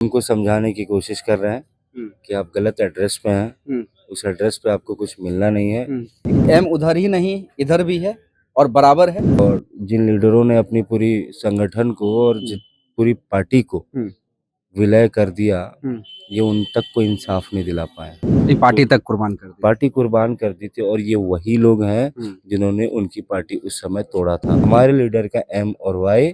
उनको समझाने की कोशिश कर रहे हैं कि आप गलत एड्रेस पे हैं, उस एड्रेस पे आपको कुछ मिलना नहीं है। एम उधर ही नहीं इधर भी है और बराबर है। और जिन लीडरों ने अपनी पूरी संगठन को और पूरी पार्टी को विलय कर दिया, ये उन तक को इंसाफ नहीं दिला पाए। पार्टी तक कुर्बान कर दी। पार्टी कुर्बान कर दी थी और ये वही लोग हैं जिन्होंने उनकी पार्टी उस समय तोड़ा था। हमारे लीडर का एम और वाई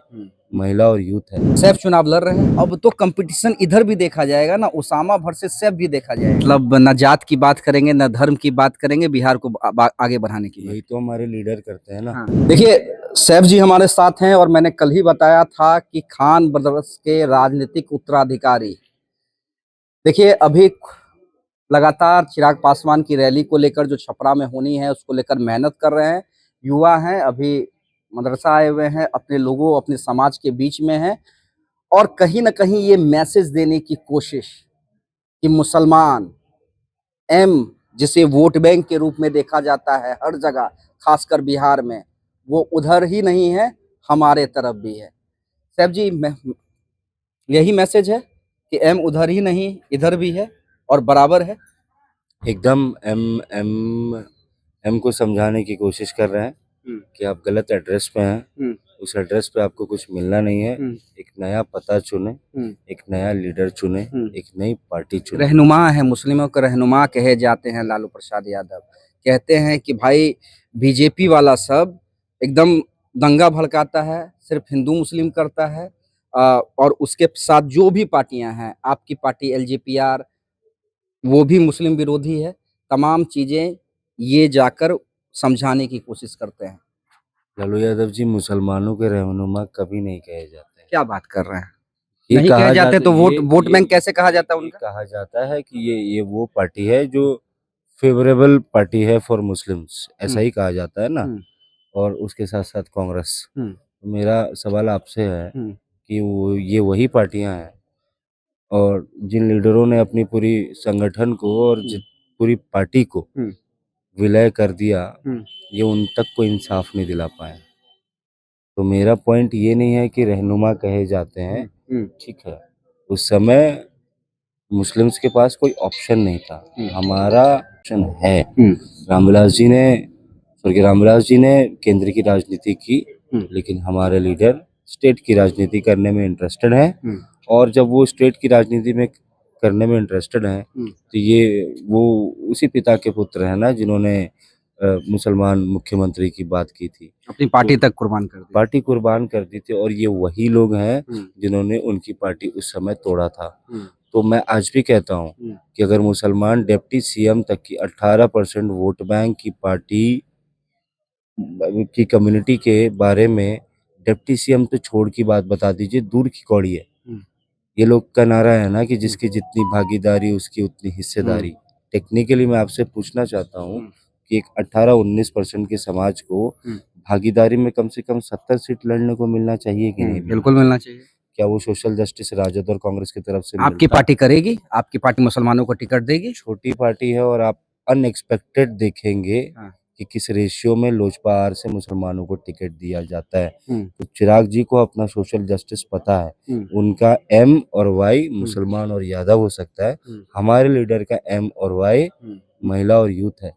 महिला और यूथ है। सैफ चुनाव लड़ रहे हैं। अब तो कंपटीशन इधर भी देखा जाएगा ना, उसामा वर्सेस सैफ भी देखा जाएगा। मतलब न जात की बात करेंगे न धर्म की बात करेंगे, बिहार को आगे बढ़ाने की। यही तो हमारे लीडर करते हैं ना। देखिए सैफ जी हमारे साथ हैं और मैंने कल ही बताया था कि खान ब्रदर्स के राजनीतिक उत्तराधिकारी। देखिए अभी लगातार चिराग पासवान की रैली को लेकर जो छपरा में होनी है उसको लेकर मेहनत कर रहे हैं। युवा हैं, अभी मदरसा आए हुए हैं, अपने लोगों अपने समाज के बीच में हैं और कहीं ना कहीं ये मैसेज देने की कोशिश कि मुसलमान एम जिसे वोट बैंक के रूप में देखा जाता है हर जगह, खासकर बिहार में, वो उधर ही नहीं है, हमारे तरफ भी है। सैफ जी यही मैसेज है कि एम उधर ही नहीं इधर भी है और बराबर है। एकदम एम को समझाने की कोशिश कर रहे हैं कि आप गलत एड्रेस पे हैं, उस एड्रेस पे आपको कुछ मिलना नहीं है। एक नया पता चुने, एक नया लीडर चुने, एक नई पार्टी चुने। रहनुमा है, मुस्लिमों के रहनुमा कहे जाते हैं लालू प्रसाद यादव। कहते हैं कि भाई बीजेपी वाला सब एकदम दंगा भड़काता है, सिर्फ हिंदू मुस्लिम करता है और उसके साथ जो भी पार्टियां हैं, आपकी पार्टी एलजेपीआर, वो भी मुस्लिम विरोधी है। तमाम चीजें ये जाकर समझाने की कोशिश करते हैं। लालू यादव जी मुसलमानों के रहनुमा कभी नहीं कहे जाते हैं। क्या बात कर रहे हैं? ये नहीं कहे जाते तो वोट बैंक कैसे कहा जाता है उनका? कहा जाता है कि ये वो पार्टी है जो फेवरेबल पार्टी है फॉर मुस्लिम्स, ऐसा ही कहा जाता है ना। और उसके साथ साथ कांग्रेस। मेरा सवाल आपसे है कि ये वही पार्टियां हैं और जिन लीडरों ने अपनी पूरी संगठन को और पूरी पार्टी को विलय कर दिया, ये उन तक को इंसाफ नहीं दिला पाए। तो मेरा पॉइंट ये नहीं है कि रहनुमा कहे जाते हैं, ठीक है, उस समय मुस्लिम्स के पास कोई ऑप्शन नहीं था, हमारा ऑप्शन है। रामविलास जी ने केंद्र की राजनीति की, लेकिन हमारे लीडर स्टेट की राजनीति करने में इंटरेस्टेड हैं। और जब वो स्टेट की राजनीति में करने में इंटरेस्टेड हैं तो ये वो उसी पिता के पुत्र हैं ना जिन्होंने मुसलमान मुख्यमंत्री की बात की थी, अपनी पार्टी तक कुर्बान कर दी। पार्टी कुर्बान कर दी थी और ये वही लोग हैं जिन्होंने उनकी पार्टी उस समय तोड़ा था। तो मैं आज भी कहता हूँ कि अगर मुसलमान डिप्टी सीएम तक की 18% वोट बैंक की पार्टी की कम्युनिटी के बारे में, डिप्टी सीएम तो छोड़ की बात बता दीजिए, दूर की कौड़ी है। ये लोग का नारा है ना कि जिसकी जितनी भागीदारी उसकी उतनी हिस्सेदारी। टेक्निकली मैं आपसे पूछना चाहता हूँ कि एक 18-19% के समाज को भागीदारी में कम से कम 70 सीट लड़ने को मिलना चाहिए कि नहीं? बिल्कुल मिलना चाहिए। क्या वो सोशल जस्टिस राजद और कांग्रेस की तरफ से आपकी पार्टी करेगी? आपकी पार्टी मुसलमानों को टिकट देगी? छोटी पार्टी है और आप अनएक्सपेक्टेड देखेंगे कि किस रेशियो में लोजपा आर से मुसलमानों को टिकट दिया जाता है। तो चिराग जी को अपना सोशल जस्टिस पता है, उनका एम और वाई मुसलमान और यादव हो सकता है, हमारे लीडर का एम और वाई महिला और यूथ है।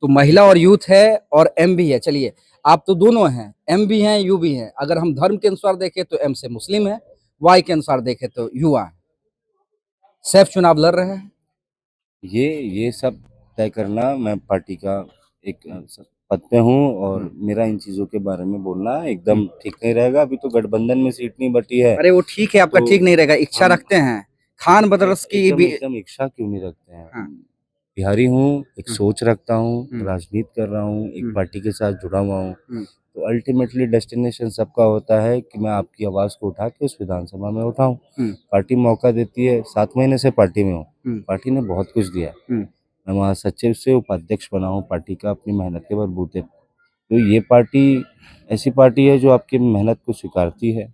तो महिला और यूथ है और एम भी है। चलिए आप तो दोनों हैं, एम भी हैं यू भी हैं। अगर हम धर्म के अनुसार देखें तो एम से मुस्लिम है, वाई के अनुसार देखें तो युवा है। सैफ चुनाव लड़ रहे हैं। ये सब तय करना, मैं पार्टी का एक पद पे हूँ और मेरा इन चीजों के बारे में बोलना एकदम ठीक नहीं रहेगा। अभी तो गठबंधन में सीट नहीं बटी है। अरे वो ठीक है, आपका ठीक नहीं रहेगा, इच्छा रखते हैं खान ब्रदर्स की एकदम इच्छा क्यों नहीं रखते हैं? बिहारी हूँ, एक सोच रखता हूँ, राजनीति कर रहा हूँ, एक पार्टी के साथ जुड़ा हुआ हूँ। तो अल्टीमेटली डेस्टिनेशन सबका होता है कि मैं आपकी आवाज को उठा के उस विधानसभा में उठाऊं। पार्टी मौका देती है, 7 महीने से पार्टी में हूँ, पार्टी ने बहुत कुछ दिया। मैं महासचिव से उपाध्यक्ष बना हूँ पार्टी का अपनी मेहनत के बलबूते। तो ये पार्टी ऐसी पार्टी है जो आपकी मेहनत को स्वीकारती है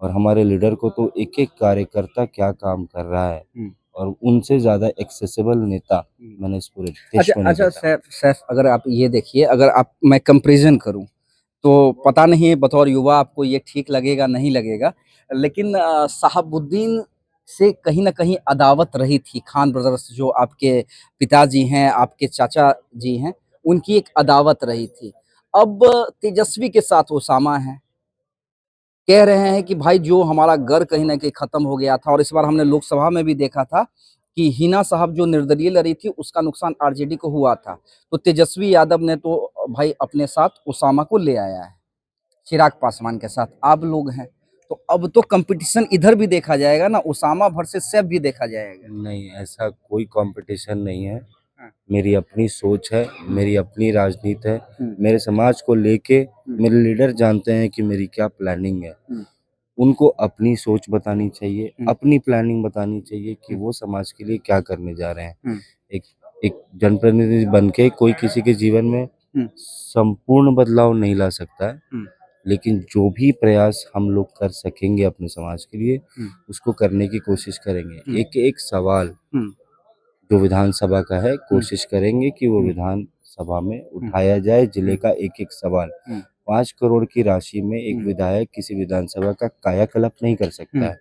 और हमारे लीडर को तो एक एक कार्यकर्ता क्या काम कर रहा है और उनसे ज्यादा एक्सेसिबल नेता मैंने इस पूरे देश में नहीं देखा। सैफ अगर आप ये देखिए, अगर आप मैं कंपैरिजन करूं तो पता नहीं बतौर युवा आपको ये ठीक लगेगा नहीं लगेगा, लेकिन शहाबुद्दीन से कहीं न कहीं अदावत रही थी। खान ब्रदर्स जो आपके पिताजी हैं, आपके चाचा जी हैं, उनकी एक अदावत रही थी। अब तेजस्वी के साथ ओसामा है। कह रहे हैं कि भाई जो हमारा घर कहीं न कहीं खत्म हो गया था और इस बार हमने लोकसभा में भी देखा था कि हिना साहब जो निर्दलीय लड़ी थी उसका नुकसान आरजेडी को हुआ था। तो तेजस्वी यादव ने तो भाई अपने साथ ओसामा को ले आया है, चिराग पासवान के साथ आप लोग हैं। तो अब तो कंपटीशन इधर भी देखा जाएगा ना, ओसामा वर्सेस सैफ भी देखा जाएगा। नहीं, ऐसा कोई कंपटीशन नहीं है। हाँ। मेरी अपनी सोच है, मेरी अपनी राजनीति है। हुँ। मेरे समाज को लेके मेरे लीडर जानते हैं कि मेरी क्या प्लानिंग है। हुँ। उनको अपनी सोच बतानी चाहिए, हुँ। अपनी प्लानिंग बतानी चाहिए कि हुँ। वो समाज के लिए क्या करने जा रहे हैं। हुँ। एक एक जनप्रतिनिधि बन के कोई किसी के जीवन में हुँ। संपूर्ण बदलाव नहीं ला सकता है, हुँ। लेकिन जो भी प्रयास हम लोग कर सकेंगे अपने समाज के लिए, हुँ। उसको करने की कोशिश करेंगे। एक-एक सवाल हुँ। जो विधानसभा का है, हुँ। कोशिश करेंगे कि वो हुँ। विधानसभा में हुँ। उठाया जाए जिले हुँ। का एक-एक सवाल। हुँ। 5 करोड़ की राशि में एक हुँ। विधायक किसी विधानसभा का कायाकल्प नहीं कर सकता हुँ। है।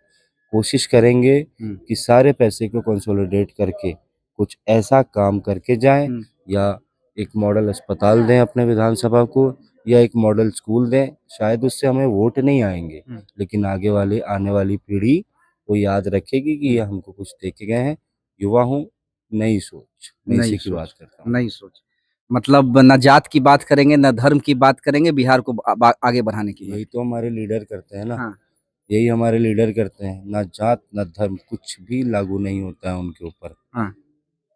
कोशिश करेंगे हुँ। कि सारे पैसे को कंसोलिडेट करके कुछ ऐसा काम करके जाएँ, हुँ। या एक मॉडल अस्पताल दें अपने विधानसभा को, या एक मॉडल स्कूल दें। शायद उससे हमें वोट नहीं आएँगे, हुँ। लेकिन आने वाली पीढ़ी वो याद रखेगी कि ये हमको कुछ दे के गए हैं। युवा हूँ, नई सोच, मैं नई इसी की बात सोच, करता हूँ। नई सोच। मतलब ना जात की बात करेंगे, ना धर्म की बात करेंगे, बिहार को आगे बढ़ाने की बात। यही तो हमारे लीडर करते हैं ना, हाँ। यही हमारे लीडर करते हैं। ना जात, ना धर्म, कुछ भी लागू नहीं होता है उनके ऊपर, हाँ।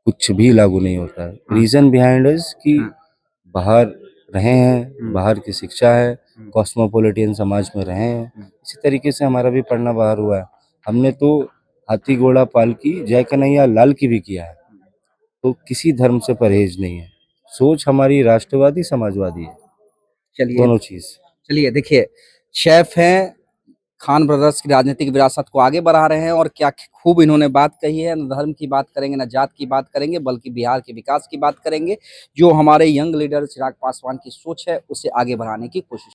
कुछ भी लागू नहीं होता है। हाँ। रीज़न बिहाइंड इज़ कि हाँ। बाहर रहे हैं, हुँ। बाहर की शिक्षा है, हुँ। कॉस्मोपॉलिटन समाज में रहे हैं। हुँ। इसी तरीके से हमारा भी पढ़ना बाहर हुआ है। हमने तो हाथी घोड़ा पालकी जय कन्हैया लाल की भी किया है। तो किसी धर्म से परहेज नहीं है। सोच हमारी राष्ट्रवादी, समाजवादी है, चलिए दोनों चीज़। चलिए देखिए, शेफ हैं, खान ब्रदर्स की राजनीतिक विरासत को आगे बढ़ा रहे हैं और क्या खूब इन्होंने बात कही है। ना धर्म की बात करेंगे, ना जात की बात करेंगे, बल्कि बिहार के विकास की बात करेंगे। जो हमारे यंग लीडर चिराग पासवान की सोच है, उसे आगे बढ़ाने की कोशिश